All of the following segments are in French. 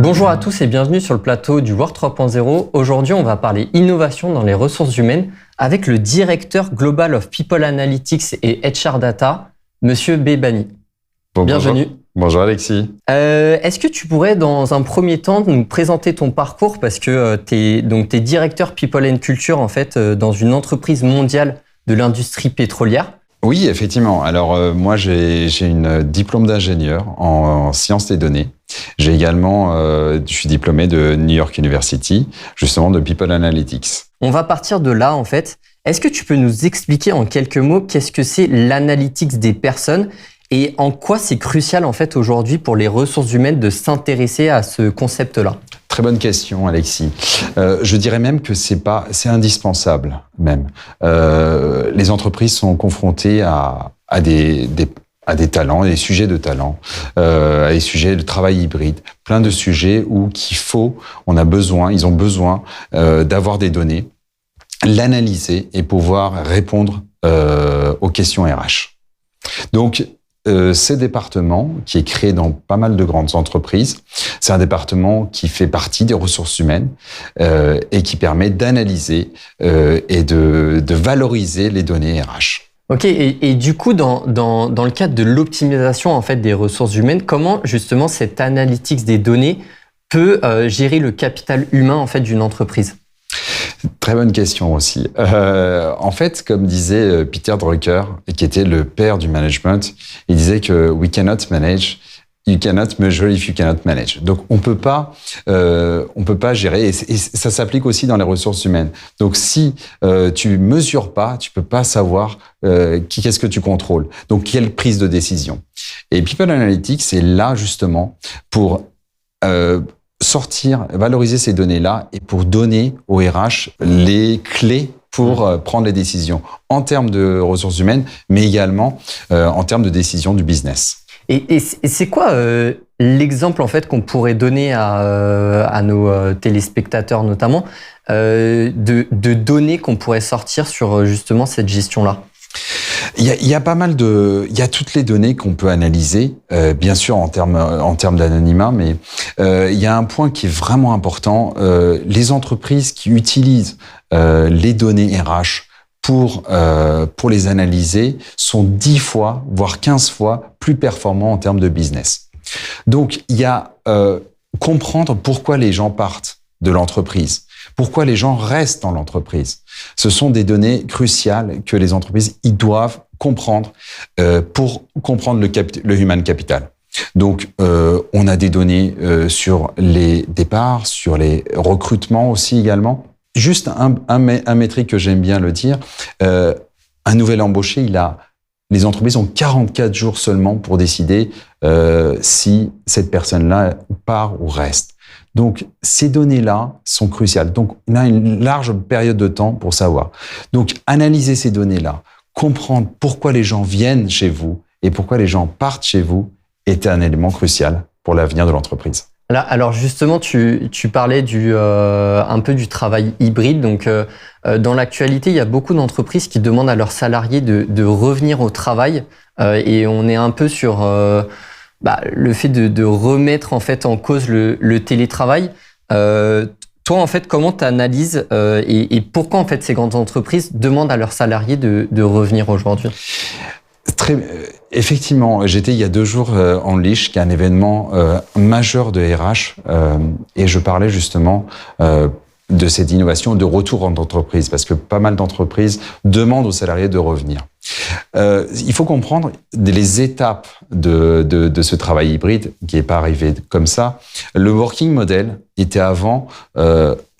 Bonjour à tous et bienvenue sur le plateau du World 3.0. Aujourd'hui, on va parler innovation dans les ressources humaines avec le directeur global of People Analytics et HR Data, Monsieur Bebani. Bienvenue. Bonjour Alexis. Est-ce que tu pourrais, dans un premier temps, nous présenter ton parcours parce que tu es directeur People and Culture en fait dans une entreprise mondiale de l'industrie pétrolière. Oui, effectivement. Alors moi, j'ai une diplôme d'ingénieur en sciences des données. J'ai également, je suis diplômé de New York University, justement de People Analytics. On va partir de là en fait. Est-ce que tu peux nous expliquer en quelques mots qu'est-ce que c'est l'analytics des personnes et en quoi c'est crucial en fait aujourd'hui pour les ressources humaines de s'intéresser à ce concept-là? Très bonne question, Alexis. Je dirais même que c'est indispensable même. Les entreprises sont confrontées à des talents, des sujets de talent, à des sujets de travail hybride, plein de sujets où ils ont besoin d'avoir des données, l'analyser et pouvoir répondre aux questions RH. Donc, ce département, qui est créé dans pas mal de grandes entreprises, c'est un département qui fait partie des ressources humaines et qui permet d'analyser et de valoriser les données RH. Ok, et du coup, dans le cadre de l'optimisation en fait des ressources humaines, comment justement cette analytics des données peut gérer le capital humain en fait d'une entreprise? Très bonne question aussi. En fait, comme disait Peter Drucker, qui était le père du management, il disait que we cannot manage, you cannot measure if you cannot manage. Donc on peut pas gérer, et ça s'applique aussi dans les ressources humaines. Donc si tu mesures pas, tu peux pas savoir qu'est-ce que tu contrôles. Donc quelle prise de décision. Et People Analytics c'est là justement pour valoriser ces données-là et pour donner au RH les clés pour prendre les décisions en termes de ressources humaines, mais également en termes de décision du business. Et c'est quoi l'exemple en fait qu'on pourrait donner à nos téléspectateurs notamment de données qu'on pourrait sortir sur justement cette gestion-là? Il y a toutes les données qu'on peut analyser, bien sûr en termes d'anonymat, mais il y a un point qui est vraiment important. Les entreprises qui utilisent les données RH pour les analyser sont 10 fois, voire 15 fois plus performants en termes de business. Donc, il y a comprendre pourquoi les gens partent de l'entreprise. Pourquoi les gens restent dans l'entreprise? Ce sont des données cruciales que les entreprises doivent comprendre pour comprendre le human capital. Donc, on a des données sur les départs, sur les recrutements aussi également. Juste un métrique que j'aime bien le dire, un nouvel embauché, les entreprises ont 44 jours seulement pour décider si cette personne-là part ou reste. Donc, ces données-là sont cruciales. Donc, on a une large période de temps pour savoir. Donc, analyser ces données-là, comprendre pourquoi les gens viennent chez vous et pourquoi les gens partent chez vous est un élément crucial pour l'avenir de l'entreprise. Là, alors justement, tu parlais un peu du travail hybride. Donc, dans l'actualité, il y a beaucoup d'entreprises qui demandent à leurs salariés de revenir au travail et on est un peu sur le fait de remettre en fait en cause le télétravail. Toi, en fait, comment tu analyses et pourquoi en fait ces grandes entreprises demandent à leurs salariés de revenir aujourd'hui? Effectivement, j'étais il y a 2 jours en Unleash, qui est un événement majeur de RH, et je parlais justement de cette innovation de retour en entreprise, parce que pas mal d'entreprises demandent aux salariés de revenir. Il faut comprendre les étapes de ce travail hybride qui n'est pas arrivé comme ça. Le working model était avant,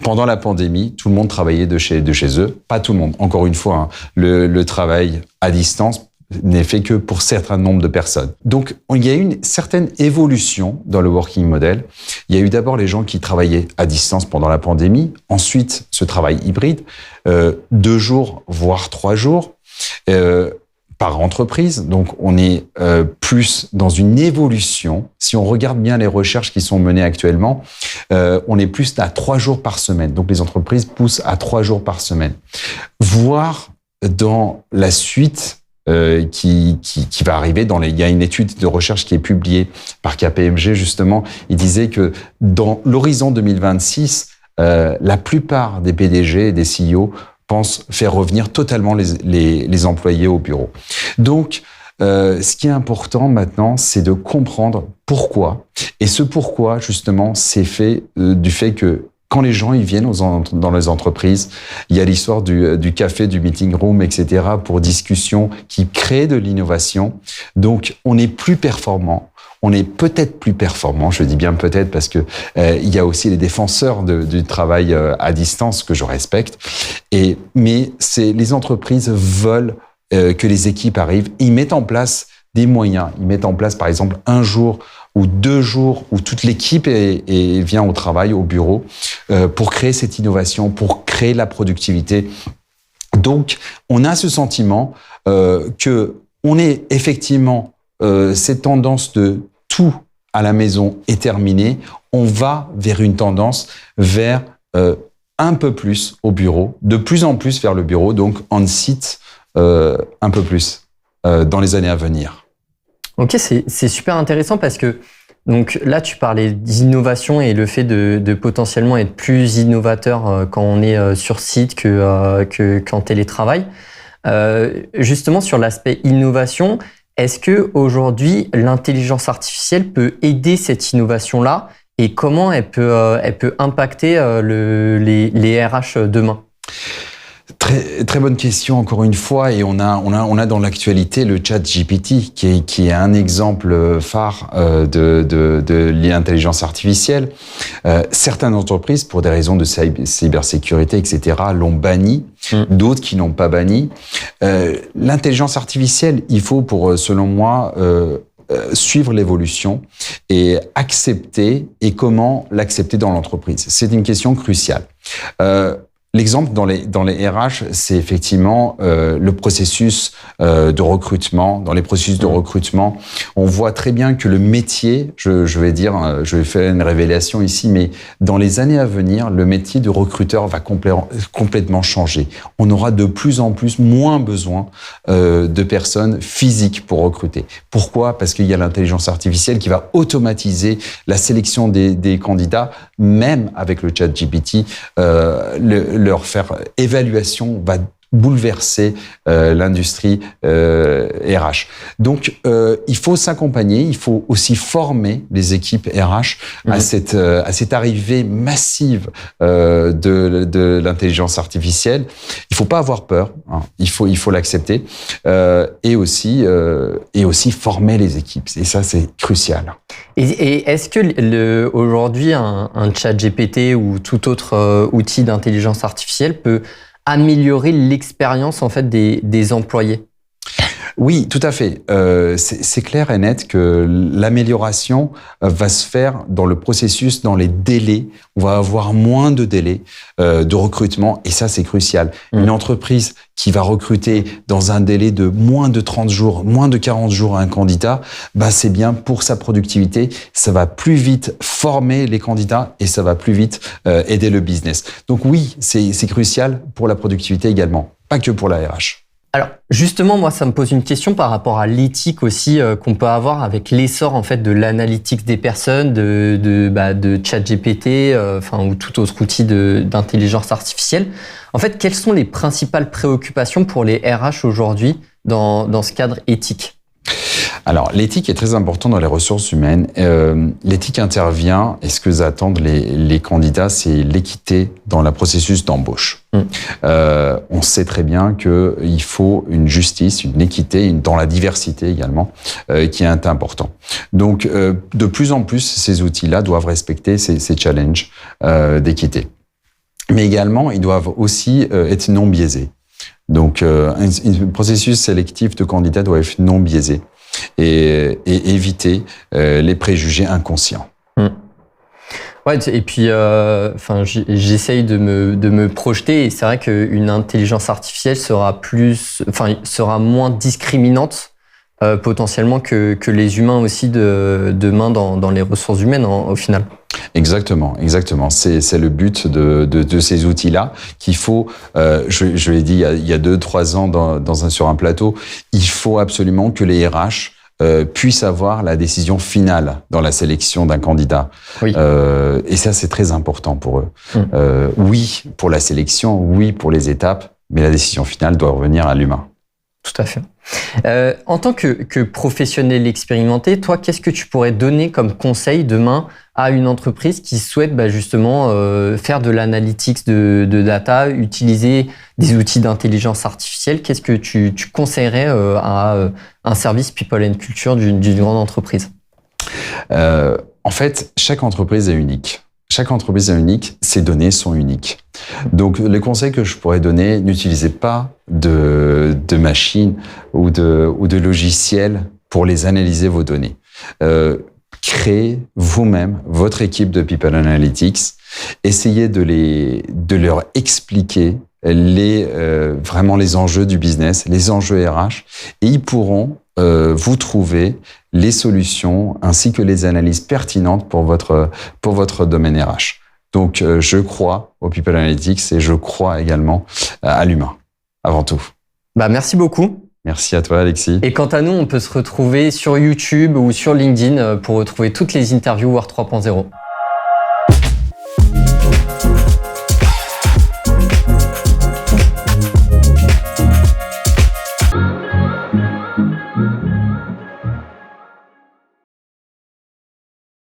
pendant la pandémie, tout le monde travaillait de chez eux. Pas tout le monde, encore une fois, hein, le travail à distance n'est fait que pour un certain nombre de personnes. Donc, il y a eu une certaine évolution dans le working model. Il y a eu d'abord les gens qui travaillaient à distance pendant la pandémie, ensuite ce travail hybride, 2 jours, voire 3 jours, par entreprise. Donc, on est plus dans une évolution. Si on regarde bien les recherches qui sont menées actuellement, on est plus à 3 jours par semaine. Donc, les entreprises poussent à 3 jours par semaine. Voire dans la suite, qui va arriver il y a une étude de recherche qui est publiée par KPMG justement. Il disait que dans l'horizon 2026, la plupart des PDG et des CEO pensent faire revenir totalement les employés au bureau. Donc, ce qui est important maintenant, c'est de comprendre pourquoi. Et ce pourquoi, justement, c'est fait du fait que quand les gens ils viennent dans les entreprises, il y a l'histoire du café, du meeting room, etc. pour discussion qui crée de l'innovation. Donc, on est plus performant. On est peut-être plus performant, je dis bien peut-être parce que il y a aussi les défenseurs du travail à distance que je respecte. Mais les entreprises veulent que les équipes arrivent. Ils mettent en place des moyens. Ils mettent en place, par exemple, 1 jour ou 2 jours où toute l'équipe vient au travail, au bureau, pour créer cette innovation, pour créer la productivité. Donc, on a ce sentiment que on est effectivement cette tendance de tout à la maison est terminée. On va vers une tendance vers un peu plus au bureau, de plus en plus vers le bureau, donc on-site un peu plus dans les années à venir. Ok, c'est super intéressant parce que donc là, tu parlais d'innovation et le fait de potentiellement être plus innovateur quand on est sur site qu'en télétravail. Justement, sur l'aspect innovation, est-ce que aujourd'hui l'intelligence artificielle peut aider cette innovation-là et comment elle peut impacter les RH demain? Très, très bonne question encore une fois, et on a dans l'actualité le ChatGPT qui est un exemple phare de l'intelligence artificielle. Certaines entreprises, pour des raisons de cybersécurité, etc., l'ont banni, d'autres qui n'ont pas banni. L'intelligence artificielle, il faut selon moi, suivre l'évolution et accepter, et comment l'accepter dans l'entreprise. C'est une question cruciale. L'exemple dans les RH, c'est effectivement le processus de recrutement. Dans les processus de recrutement, on voit très bien que le métier, je vais faire une révélation ici, mais dans les années à venir, le métier de recruteur va complètement changer. On aura de plus en plus moins besoin de personnes physiques pour recruter. Pourquoi? Parce qu'il y a l'intelligence artificielle qui va automatiser la sélection des candidats, même avec le ChatGPT, leur faire évaluation va bouleverser l'industrie RH. Donc, il faut s'accompagner, il faut aussi former les équipes RH à cette arrivée massive de l'intelligence artificielle. Il faut pas avoir peur, hein, il faut l'accepter, et aussi former les équipes. Et ça, c'est crucial. Et est-ce que aujourd'hui un ChatGPT ou tout autre outil d'intelligence artificielle peut améliorer l'expérience en fait des employés? Oui, tout à fait. C'est clair et net que l'amélioration va se faire dans le processus, dans les délais. On va avoir moins de délais de recrutement, et ça, c'est crucial. Une entreprise qui va recruter dans un délai de moins de 30 jours, moins de 40 jours un candidat, c'est bien pour sa productivité. Ça va plus vite former les candidats et ça va plus vite aider le business. Donc oui, c'est crucial pour la productivité également, pas que pour la RH. Alors justement, moi, ça me pose une question par rapport à l'éthique aussi qu'on peut avoir avec l'essor en fait de l'analytics des personnes, de ChatGPT, ou tout autre outil d'intelligence artificielle. En fait, quelles sont les principales préoccupations pour les RH aujourd'hui dans ce cadre éthique? Alors, l'éthique est très importante dans les ressources humaines. L'éthique intervient, et ce que attendent les candidats, c'est l'équité dans le processus d'embauche. On sait très bien qu'il faut une justice, une équité, dans la diversité également, qui est important. Donc, de plus en plus, ces outils-là doivent respecter ces challenges d'équité. Mais également, ils doivent aussi être non biaisés. Donc, un processus sélectif de candidats doit être non biaisé et éviter les préjugés inconscients. Ouais, et puis, j'essaye de me projeter, et c'est vrai qu'une intelligence artificielle sera moins discriminante potentiellement que les humains aussi demain dans les ressources humaines au final. Exactement. C'est le but de ces outils-là qu'il faut. Je l'ai dit il y a 2-3 ans sur un plateau. Il faut absolument que les RH puissent avoir la décision finale dans la sélection d'un candidat. Oui. Et ça, c'est très important pour eux. Oui, pour la sélection, oui, pour les étapes, mais la décision finale doit revenir à l'humain. Tout à fait. En tant que professionnel expérimenté, toi, qu'est-ce que tu pourrais donner comme conseil demain à une entreprise qui souhaite justement faire de l'analytics de data, utiliser des outils d'intelligence artificielle? Qu'est-ce que tu conseillerais à un service People and Culture d'une grande entreprise? En fait, chaque entreprise est unique. Chaque entreprise est unique, ses données sont uniques. Donc, les conseils que je pourrais donner, n'utilisez pas de machines ou de logiciels pour les analyser vos données. Créez vous-même votre équipe de People Analytics. Essayez de leur expliquer vraiment les enjeux du business, les enjeux RH, et ils pourront vous trouver les solutions ainsi que les analyses pertinentes pour votre domaine RH. Donc, je crois au People Analytics et je crois également à l'humain, avant tout. Merci beaucoup. Merci à toi, Alexis. Et quant à nous, on peut se retrouver sur YouTube ou sur LinkedIn pour retrouver toutes les interviews War 3.0.